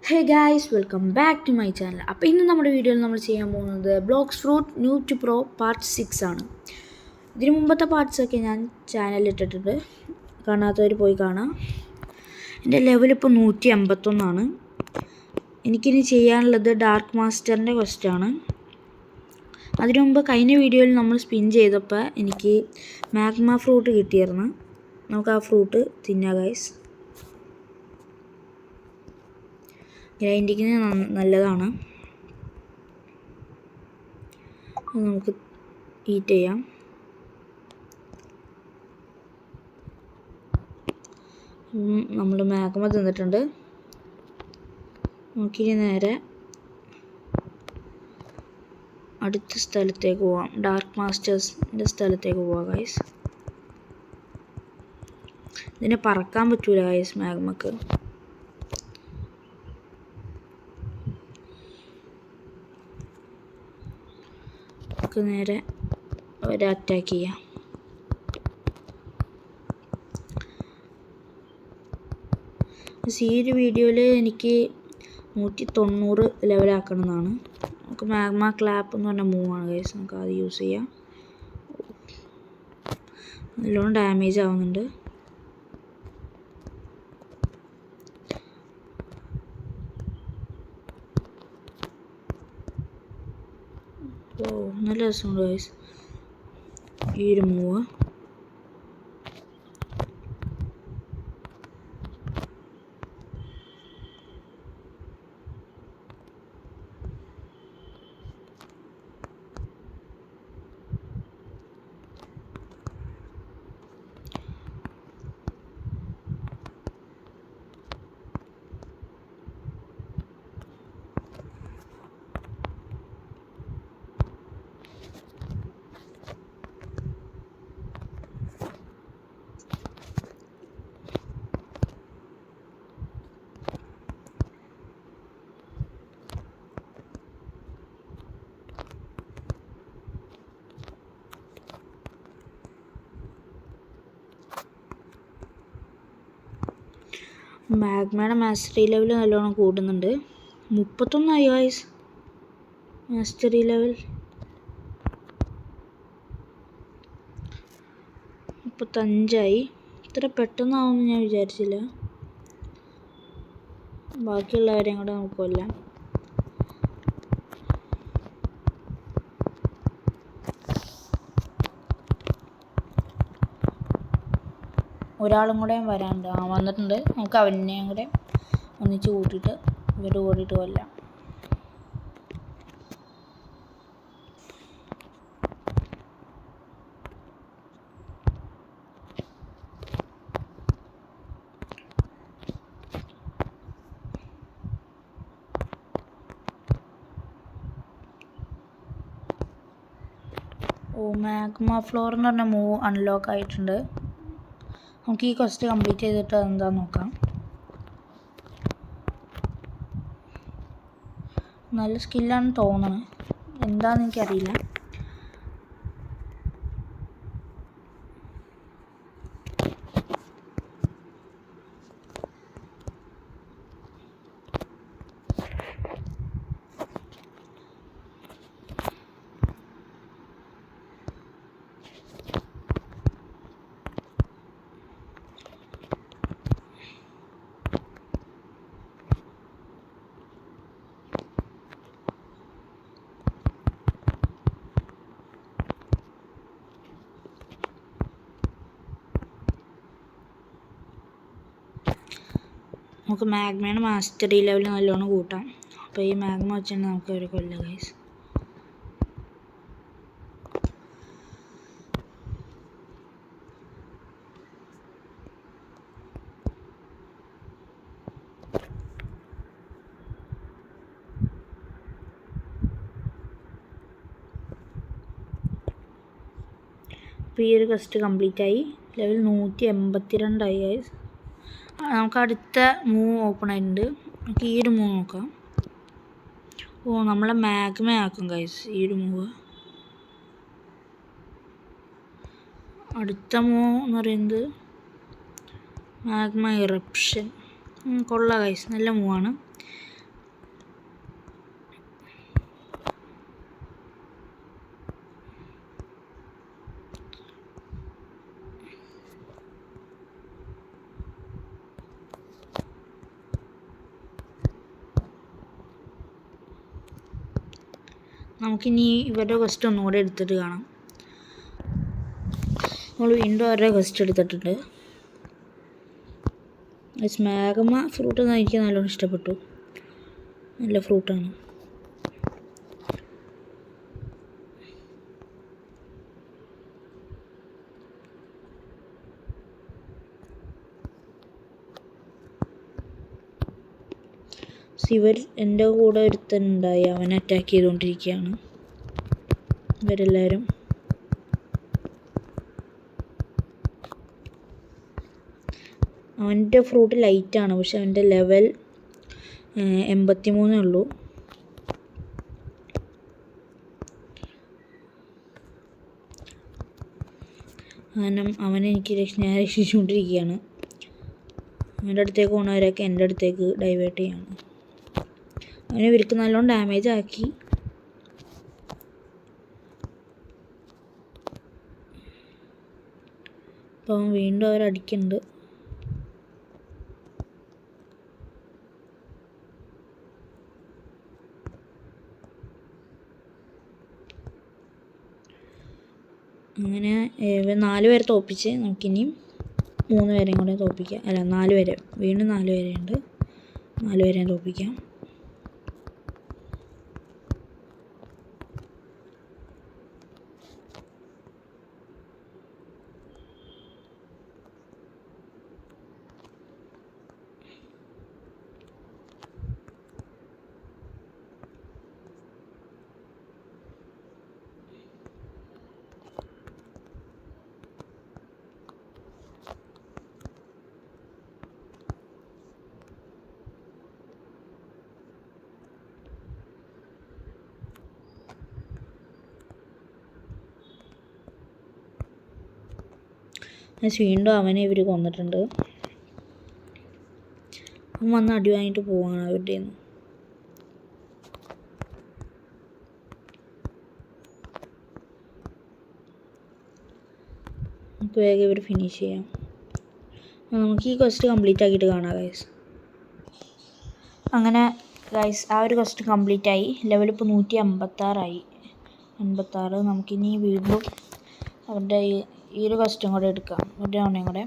Hey guys welcome back to my channel. അപ്പോൾ ഇന്ന് നമ്മുടെ വീഡിയോയിൽ നമ്മൾ ചെയ്യാൻ പോകുന്നത് Blox fruit new to pro part 6 ആണ്. ഇതിന് മുമ്പത്തെ പാർട്സൊക്കെ ഞാൻ ചാനലിൽ ഇട്ടിട്ടുണ്ട്, കാണാത്തവർ പോയി കാണാം. എൻ്റെ ലെവൽ ഇപ്പോൾ 151. എനിക്കിനി ചെയ്യാനുള്ളത് ഡാർക്ക് മാസ്റ്ററിൻ്റെ ക്വസ്റ്റാണ്. അതിനു മുമ്പ് കഴിഞ്ഞ വീഡിയോയിൽ നമ്മൾ സ്പിൻ ചെയ്തപ്പോൾ എനിക്ക് മാഗ്മ ഫ്രൂട്ട് കിട്ടിയിരുന്നു. നമുക്ക് ആ ഫ്രൂട്ട് തിന്നാം ഗൈസ്. ഗ്രൈൻഡിങ്ങിന് നല്ലതാണ്. അത് നമുക്ക് ഈറ്റ് ചെയ്യാം. നമ്മൾ മാഗ്മ തിന്നിട്ടുണ്ട്. നമുക്കിനി നേരെ അടുത്ത സ്ഥലത്തേക്ക് പോവാം. ഡാർക്ക് മാസ്റ്റേഴ്സിൻ്റെ സ്ഥലത്തേക്ക് പോവാം ഗൈസ്. ഇതിനെ പറക്കാൻ പറ്റൂല ഗൈസ് മാഗ്മക്ക്. നേരെ അവരെ അറ്റാക്ക് ചെയ്യാം. ഈ ഒരു വീഡിയോയിൽ എനിക്ക് 190 ലെവലാക്കണമെന്നാണ്. നമുക്ക് മാഗ്മ ക്ലാപ്പ് എന്ന് പറഞ്ഞ മൂവാണ് ഗൈസ്. നമുക്ക് അത് യൂസ് ചെയ്യാം. നല്ലോണം ഡാമേജ് ആവുന്നുണ്ട്. നല്ല രസമുണ്ട് ഗൈസ് ഈ ഒരു മൂവ്. മാഗ്മയുടെ മാസ്റ്ററി ലെവൽ നല്ലോണം കൂടുന്നുണ്ട്. 31 ഗൈസ് മാസ്റ്ററി ലെവൽ. 35. ഇത്ര പെട്ടെന്നാവുമെന്ന് ഞാൻ വിചാരിച്ചില്ല. ബാക്കിയുള്ളവരെയും കൂടെ നമുക്ക് കൊല്ലാം. ഒരാളും കൂടെ വരാനുണ്ട്. വന്നിട്ടുണ്ട്. നമുക്ക് അവനെയും കൂടെ ഒന്നിച്ച് കൂട്ടിയിട്ട് ഇവർ ഓടിയിട്ട് കൊല്ലാം. മാഗ്മ ഫ്ലോർ എന്ന് പറഞ്ഞ മൂവ് അൺലോക്ക് ആയിട്ടുണ്ട്. നമുക്ക് ഈ ക്വസ്റ്റ് കംപ്ലീറ്റ് ചെയ്തിട്ട് എന്താന്ന് നോക്കാം. നല്ല സ്കില്ലാണെന്ന് തോന്നുന്നു. എന്താണെന്ന് എനിക്കറിയില്ല. നമുക്ക് മാഗ്മയുടെ മാസ്റ്ററി ലെവൽ നല്ലോണം കൂട്ടാം. അപ്പോൾ ഈ മാഗ്മ വെച്ചിട്ട് നമുക്ക് അവരെ കൊല്ലാം ഗൈസ്. അപ്പോൾ ഈ ഒരു ക്വസ്റ്റ് കംപ്ലീറ്റ് ആയി. Level 182 guys. നമുക്ക് അടുത്ത മൂവ് ഓപ്പൺ ആയിട്ടുണ്ട്. നമുക്ക് ഈ ഒരു മൂവ് നോക്കാം. നമ്മളെ മാഗ്മ ആക്കും ഗൈസ് ഈ ഒരു മൂവ്. അടുത്ത മൂവ് എന്ന് പറയുന്നത് മാഗ്മ ഇറപ്ഷൻ. കൊള്ളാം ഗൈസ്, നല്ല മൂവാണ്. നമുക്കിനി ഇവരുടെ ക്വസ്റ്റ് ഒന്നുകൂടെ എടുത്തിട്ട് കാണാം. നമ്മൾ വീണ്ടും അവരുടെ ക്വസ്റ്റ് എടുത്തിട്ടുണ്ട്. സ്മാഗമ ഫ്രൂട്ട് എന്ന് എനിക്ക് നല്ലോണം ഇഷ്ടപ്പെട്ടു. നല്ല ഫ്രൂട്ടാണ്. ഇവർ എൻ്റെ കൂടെ ഒരുത്തനുണ്ടായി, അവൻ അറ്റാക്ക് ചെയ്തുകൊണ്ടിരിക്കുകയാണ്. ഇവരെല്ലാവരും അവൻ്റെ ഫ്രൂട്ട് ലൈറ്റാണ്, പക്ഷെ അവൻ്റെ ലെവൽ 83 ഉള്ളൂ. കാരണം അവനെനിക്ക് ഞാൻ രക്ഷിച്ചുകൊണ്ടിരിക്കുകയാണ്. അവൻ്റെ അടുത്തേക്ക് പോണവരൊക്കെ എൻ്റെ അടുത്തേക്ക് ഡൈവേർട്ട് ചെയ്യാണ്. അവനെ ഇവർക്ക് നല്ലോണം ഡാമേജ് ആക്കി. അപ്പം വീണ്ടും അവരടിക്കുന്നുണ്ട്. അങ്ങനെ 4 പേരെ തോൽപ്പിച്ച് നമുക്കിനിയും 3 പേരെയും കൂടെ തോൽപ്പിക്കാം. അല്ല 4 പേരെ, വീണ്ടും 4 പേരെയുണ്ട്. 4 പേരെയും തോൽപ്പിക്കാം. വീണ്ടും അവനെ ഇവർ കൊന്നിട്ടുണ്ട്. അവൻ വന്ന് അടി വാങ്ങിയിട്ട് പോവാണ് അവരുടെ നിന്ന്. നമുക്ക് വേഗം ഇവർ ഫിനിഷ് ചെയ്യാം. നമുക്ക് ഈ ക്വസ്റ്റ് കംപ്ലീറ്റ് ആക്കിയിട്ട് കാണാം ഗൈസ്. അങ്ങനെ ഗൈസ് ആ ഒരു ക്വസ്റ്റ് കംപ്ലീറ്റ് ആയി. ലെവലിപ്പോൾ 156 86. നമുക്കിനി വീണ്ടും അവരുടെ ഈ ഒരു ക്വസ്റ്റും കൂടെ എടുക്കാം, ഒരു തവണയും കൂടെ.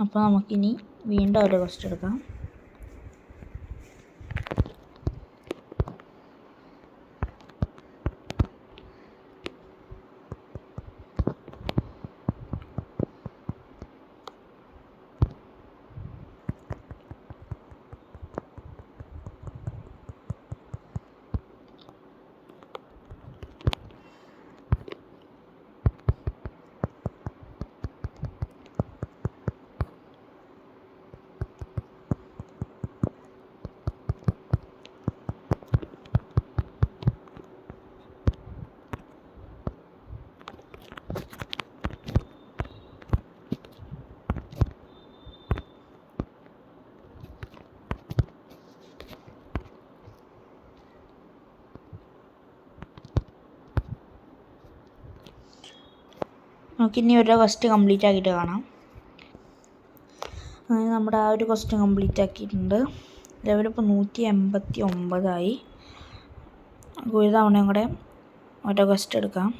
അപ്പോൾ നമുക്കിനി വീണ്ടും ഒരു ക്വസ്റ്റ് എടുക്കാം. നമുക്കിനി ഒരു ക്വസ്റ്റ് കംപ്ലീറ്റ് ആക്കിയിട്ട് കാണാം. അങ്ങനെ നമ്മുടെ ആ ഒരു ക്വസ്റ്റ് കംപ്ലീറ്റ് ആക്കിയിട്ടുണ്ട്. ലെവലിപ്പോൾ 189. ഒരു തവണയും കൂടെ ഓരോ ക്വസ്റ്റ് എടുക്കാം.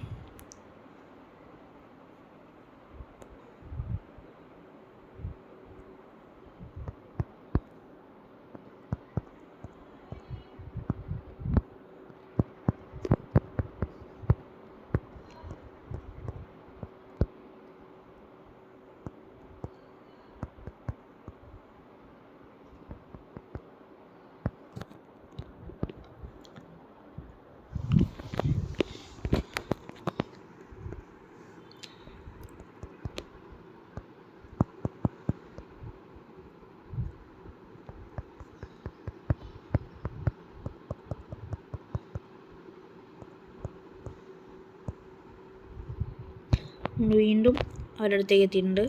വീണ്ടും അവരുടെ അടുത്തേക്ക് എത്തിയിട്ടുണ്ട്.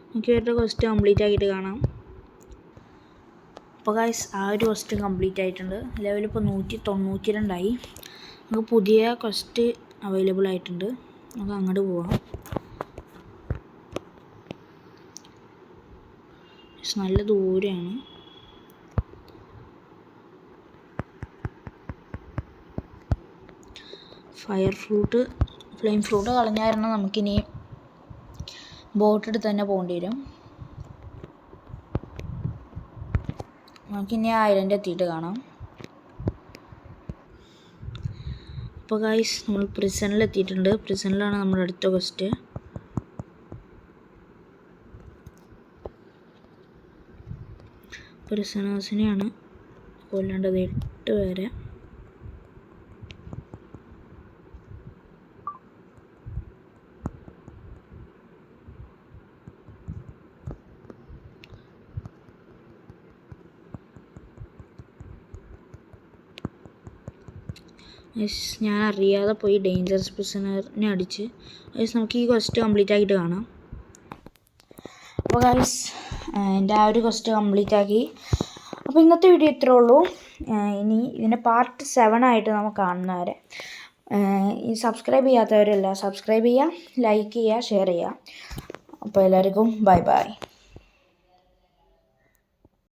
നമുക്ക് ഇവരുടെ ക്വസ്റ്റ് കംപ്ലീറ്റ് ആക്കിയിട്ട് കാണാം. അപ്പോൾ ഗൈസ് ആ ഒരു ക്വസ്റ്റ് കംപ്ലീറ്റ് ആയിട്ടുണ്ട്. ലെവലിപ്പോൾ 192 നമുക്ക് പുതിയ ക്വസ്റ്റ് അവൈലബിൾ ആയിട്ടുണ്ട്. നമുക്ക് അങ്ങോട്ട് പോവാം. നല്ല ദൂരെയാണ്. ഫ്ലെയിം ഫ്രൂട്ട് കളഞ്ഞായിരുന്നു നമുക്കിനി ബോട്ടെടുത്ത് തന്നെ പോകേണ്ടി വരും. നമുക്കിനി ഐലൻഡ് എത്തിയിട്ട് കാണാം. അപ്പോൾ ഗൈസ് നമ്മൾ പ്രിസണിൽ എത്തിയിട്ടുണ്ട്. പ്രിസണിലാണ് നമ്മുടെ അടുത്ത ക്വസ്റ്റ്. പ്രിസണേഴ്സിനെയാണ് കൊല്ലേണ്ടത്, 8 പേരെ. ഞാൻ അറിയാതെ പോയി ഡേഞ്ചറസ് പ്രിസണറിനെ അടിച്ച്. നമുക്ക് ഈ ക്വസ്റ്റ് കംപ്ലീറ്റ് ആക്കിയിട്ട് കാണാം. അപ്പോൾ ഗൈസ് എൻ്റെ ആ ഒരു ക്വസ്റ്റ് കംപ്ലീറ്റ് ആക്കി. അപ്പോൾ ഇന്നത്തെ വീഡിയോ ഇത്രേ ഉള്ളൂ. ഇനി ഇതിൻ്റെ പാർട്ട് 7 ആയിട്ട് നമുക്ക് കാണുന്നവരെ ഈ സബ്സ്ക്രൈബ് ചെയ്യാത്തവരെല്ലാം സബ്സ്ക്രൈബ് ചെയ്യുക, ലൈക്ക് ചെയ്യുക, ഷെയർ ചെയ്യുക. അപ്പോൾ എല്ലാവർക്കും ബൈ ബൈ.